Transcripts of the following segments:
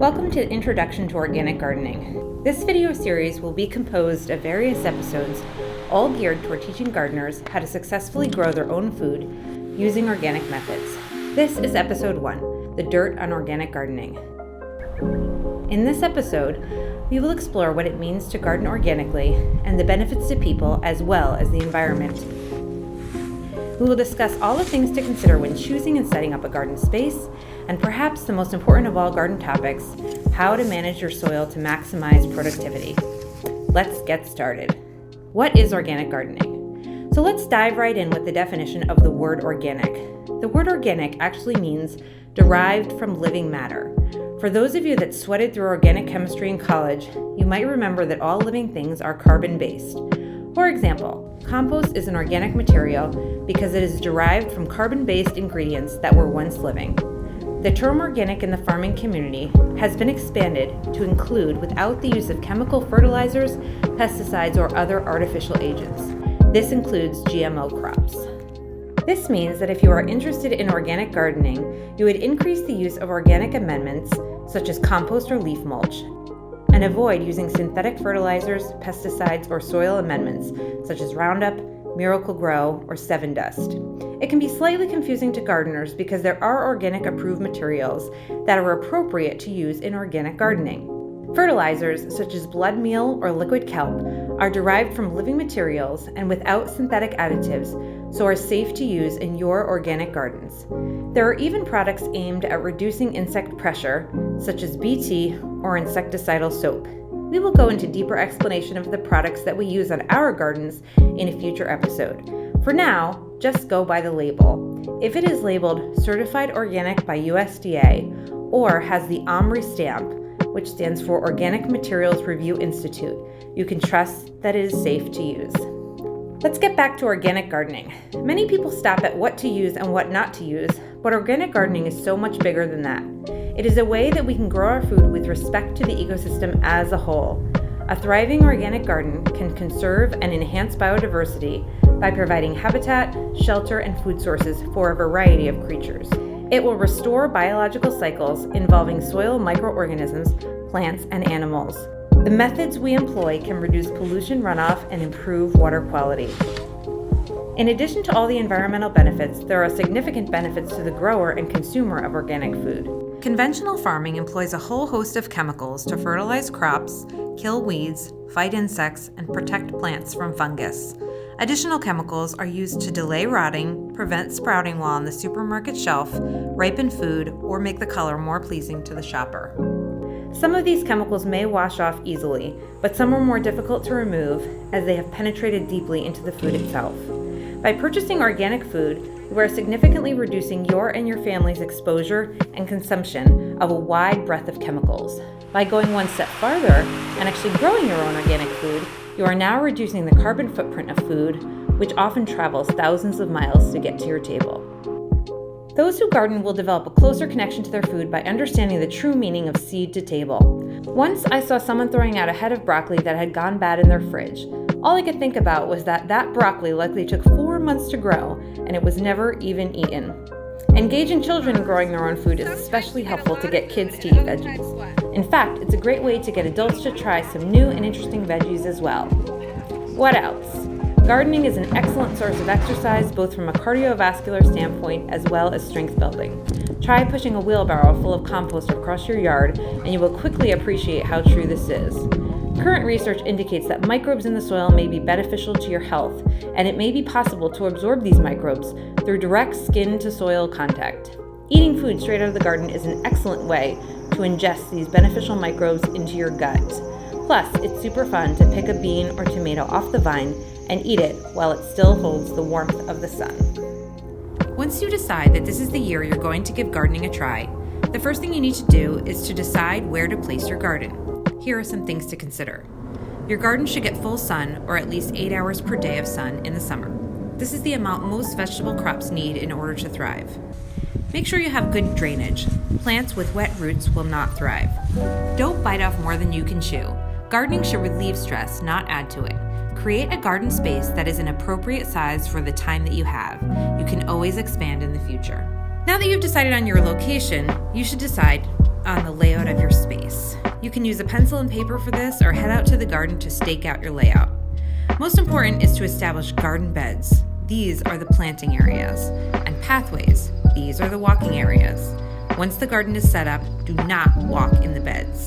Welcome to Introduction to Organic Gardening. This video series will be composed of various episodes, all geared toward teaching gardeners how to successfully grow their own food using organic methods. This is episode 1, The Dirt on Organic Gardening. In this episode, we will explore what it means to garden organically and the benefits to people as well as the environment. We will discuss all the things to consider when choosing and setting up a garden space, and perhaps the most important of all garden topics, how to manage your soil to maximize productivity. Let's get started. What is organic gardening? So let's dive right in with the definition of the word organic. The word organic actually means derived from living matter. For those of you that sweated through organic chemistry in college, you might remember that all living things are carbon-based. For example, compost is an organic material because it is derived from carbon-based ingredients that were once living. The term organic in the farming community has been expanded to include without the use of chemical fertilizers, pesticides, or other artificial agents. This includes GMO crops. This means that if you are interested in organic gardening, you would increase the use of organic amendments such as compost or leaf mulch, and avoid using synthetic fertilizers, pesticides, or soil amendments such as Roundup, Miracle-Gro, or Sevin Dust. It can be slightly confusing to gardeners because there are organic approved materials that are appropriate to use in organic gardening. Fertilizers such as blood meal or liquid kelp are derived from living materials and without synthetic additives, so are safe to use in your organic gardens. There are even products aimed at reducing insect pressure, such as BT or insecticidal soap. We will go into deeper explanation of the products that we use on our gardens in a future episode. For now, just go by the label. If it is labeled Certified Organic by USDA or has the OMRI stamp, which stands for Organic Materials Review Institute, you can trust that it is safe to use. Let's get back to organic gardening. Many people stop at what to use and what not to use, but organic gardening is so much bigger than that. It is a way that we can grow our food with respect to the ecosystem as a whole. A thriving organic garden can conserve and enhance biodiversity by providing habitat, shelter, and food sources for a variety of creatures. It will restore biological cycles involving soil microorganisms, plants, and animals. The methods we employ can reduce pollution runoff and improve water quality. In addition to all the environmental benefits, there are significant benefits to the grower and consumer of organic food. Conventional farming employs a whole host of chemicals to fertilize crops, kill weeds, fight insects, and protect plants from fungus. Additional chemicals are used to delay rotting, prevent sprouting while on the supermarket shelf, ripen food, or make the color more pleasing to the shopper. Some of these chemicals may wash off easily, but some are more difficult to remove as they have penetrated deeply into the food itself. By purchasing organic food, you are significantly reducing your and your family's exposure and consumption of a wide breadth of chemicals. By going one step farther and actually growing your own organic food, you are now reducing the carbon footprint of food, which often travels thousands of miles to get to your table. Those who garden will develop a closer connection to their food by understanding the true meaning of seed to table. Once I saw someone throwing out a head of broccoli that had gone bad in their fridge. All I could think about was that broccoli likely took 4 months to grow, and it was never even eaten. Engaging children in growing their own food is especially helpful to get kids to eat veggies. In fact, it's a great way to get adults to try some new and interesting veggies as well. What else? Gardening is an excellent source of exercise, both from a cardiovascular standpoint as well as strength building. Try pushing a wheelbarrow full of compost across your yard, and you will quickly appreciate how true this is. Current research indicates that microbes in the soil may be beneficial to your health, and it may be possible to absorb these microbes through direct skin-to-soil contact. Eating food straight out of the garden is an excellent way to ingest these beneficial microbes into your gut. Plus, it's super fun to pick a bean or tomato off the vine and eat it while it still holds the warmth of the sun. Once you decide that this is the year you're going to give gardening a try, the first thing you need to do is to decide where to place your garden. Here are some things to consider. Your garden should get full sun, or at least 8 hours per day of sun in the summer. This is the amount most vegetable crops need in order to thrive. Make sure you have good drainage. Plants with wet roots will not thrive. Don't bite off more than you can chew. Gardening should relieve stress, not add to it. Create a garden space that is an appropriate size for the time that you have. You can always expand in the future. Now that you've decided on your location, you should decide on the layout of your space. You can use a pencil and paper for this or head out to the garden to stake out your layout. Most important is to establish garden beds. These are the planting areas. And pathways. These are the walking areas. Once the garden is set up, do not walk in the beds.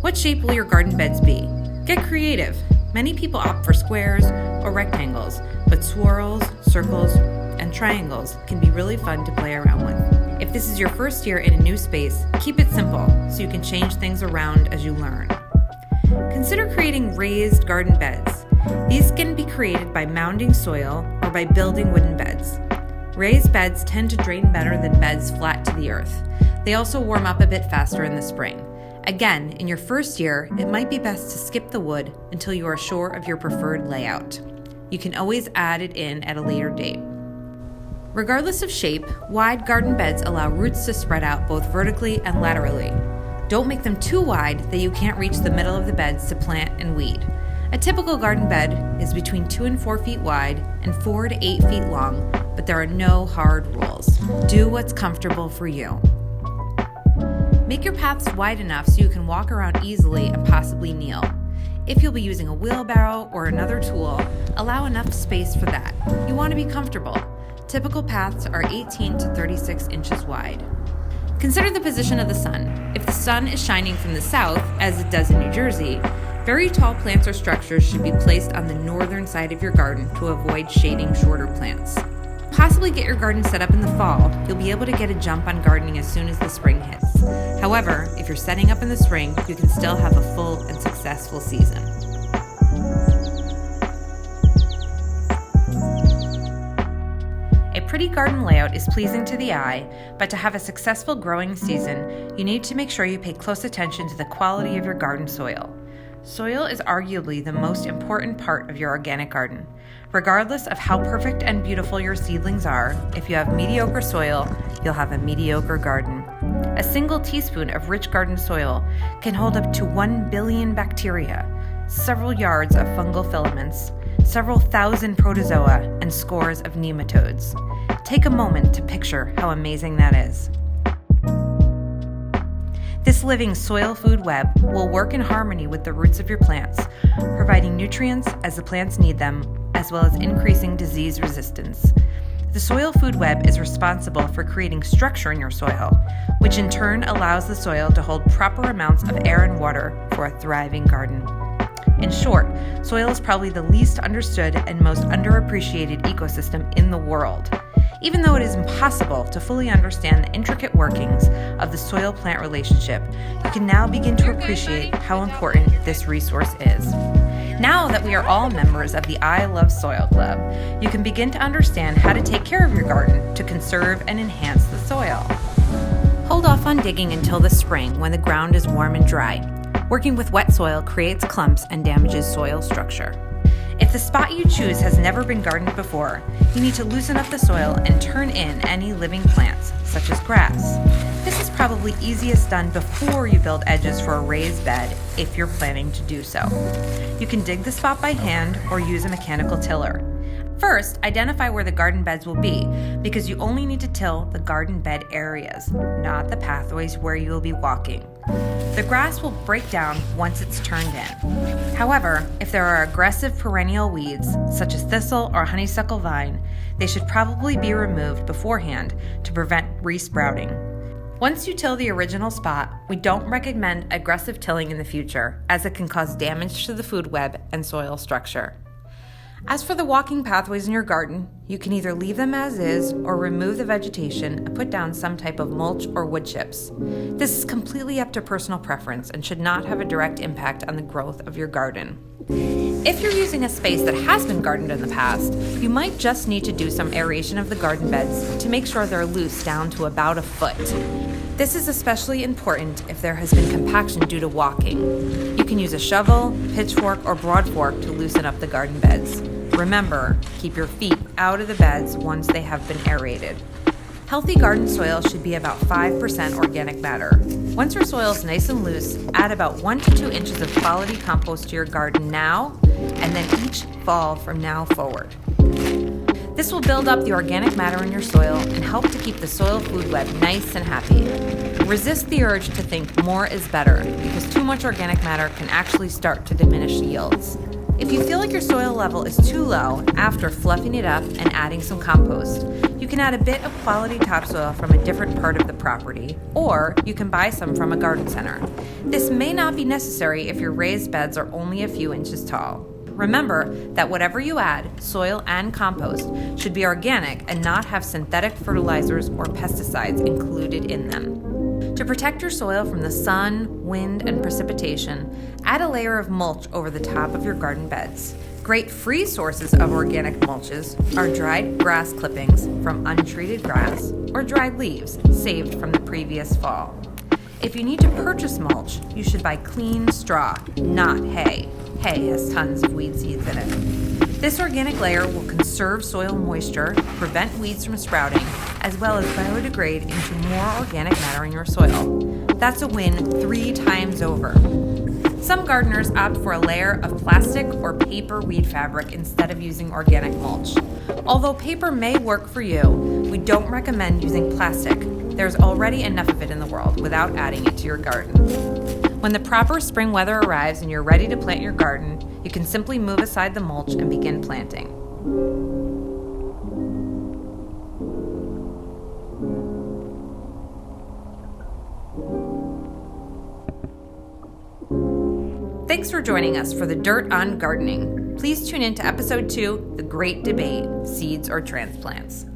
What shape will your garden beds be? Get creative. Many people opt for squares or rectangles, but swirls, circles, and triangles can be really fun to play around with. If this is your first year in a new space, keep it simple so you can change things around as you learn. Consider creating raised garden beds. These can be created by mounding soil or by building wooden beds. Raised beds tend to drain better than beds flat to the earth. They also warm up a bit faster in the spring. Again, in your first year, it might be best to skip the wood until you are sure of your preferred layout. You can always add it in at a later date. Regardless of shape, wide garden beds allow roots to spread out both vertically and laterally. Don't make them too wide that you can't reach the middle of the beds to plant and weed. A typical garden bed is between 2 and 4 feet wide and 4 to 8 feet long, but there are no hard rules. Do what's comfortable for you. Make your paths wide enough so you can walk around easily and possibly kneel. If you'll be using a wheelbarrow or another tool, allow enough space for that. You want to be comfortable. Typical paths are 18 to 36 inches wide. Consider the position of the sun. If the sun is shining from the south, as it does in New Jersey, very tall plants or structures should be placed on the northern side of your garden to avoid shading shorter plants. Possibly get your garden set up in the fall. You'll be able to get a jump on gardening as soon as the spring hits. However, if you're setting up in the spring, you can still have a full and successful season. A pretty garden layout is pleasing to the eye, but to have a successful growing season, you need to make sure you pay close attention to the quality of your garden soil. Soil is arguably the most important part of your organic garden. Regardless of how perfect and beautiful your seedlings are, if you have mediocre soil, you'll have a mediocre garden. A single teaspoon of rich garden soil can hold up to 1 billion bacteria, several yards of fungal filaments, several thousand protozoa, and scores of nematodes. Take a moment to picture how amazing that is. This living soil food web will work in harmony with the roots of your plants, providing nutrients as the plants need them, as well as increasing disease resistance. The soil food web is responsible for creating structure in your soil, which in turn allows the soil to hold proper amounts of air and water for a thriving garden. In short, soil is probably the least understood and most underappreciated ecosystem in the world. Even though it is impossible to fully understand the intricate workings of the soil-plant relationship, you can now begin to appreciate how important this resource is. Now that we are all members of the I Love Soil Club, you can begin to understand how to take care of your garden to conserve and enhance the soil. Hold off on digging until the spring when the ground is warm and dry. Working with wet soil creates clumps and damages soil structure. If the spot you choose has never been gardened before, you need to loosen up the soil and turn in any living plants, such as grass. This is probably easiest done before you build edges for a raised bed if you're planning to do so. You can dig the spot by hand or use a mechanical tiller. First, identify where the garden beds will be, because you only need to till the garden bed areas, not the pathways where you will be walking. The grass will break down once it's turned in. However, if there are aggressive perennial weeds, such as thistle or honeysuckle vine, they should probably be removed beforehand to prevent resprouting. Once you till the original spot, we don't recommend aggressive tilling in the future, as it can cause damage to the food web and soil structure. As for the walking pathways in your garden, you can either leave them as is or remove the vegetation and put down some type of mulch or wood chips. This is completely up to personal preference and should not have a direct impact on the growth of your garden. If you're using a space that has been gardened in the past, you might just need to do some aeration of the garden beds to make sure they're loose down to about a foot. This is especially important if there has been compaction due to walking. You can use a shovel, pitchfork, or broad fork to loosen up the garden beds. Remember, keep your feet out of the beds once they have been aerated. Healthy garden soil should be about 5% organic matter. Once your soil is nice and loose, add about 1 to 2 inches of quality compost to your garden now, and then each fall from now forward. This will build up the organic matter in your soil and help to keep the soil food web nice and happy. Resist the urge to think more is better, because too much organic matter can actually start to diminish yields. If you feel like your soil level is too low after fluffing it up and adding some compost, you can add a bit of quality topsoil from a different part of the property, or you can buy some from a garden center. This may not be necessary if your raised beds are only a few inches tall. Remember that whatever you add, soil and compost, should be organic and not have synthetic fertilizers or pesticides included in them. To protect your soil from the sun, wind, and precipitation, add a layer of mulch over the top of your garden beds. Great free sources of organic mulches are dried grass clippings from untreated grass or dried leaves saved from the previous fall. If you need to purchase mulch, you should buy clean straw, not hay. Hay has tons of weed seeds in it. This organic layer will conserve soil moisture, prevent weeds from sprouting, as well as biodegrade into more organic matter in your soil. That's a win 3 times over. Some gardeners opt for a layer of plastic or paper weed fabric instead of using organic mulch. Although paper may work for you, we don't recommend using plastic. There's already enough of it in the world without adding it to your garden. When the proper spring weather arrives and you're ready to plant your garden, you can simply move aside the mulch and begin planting. Thanks for joining us for the Dirt on Gardening. Please tune in to episode 2, The Great Debate, Seeds or Transplants.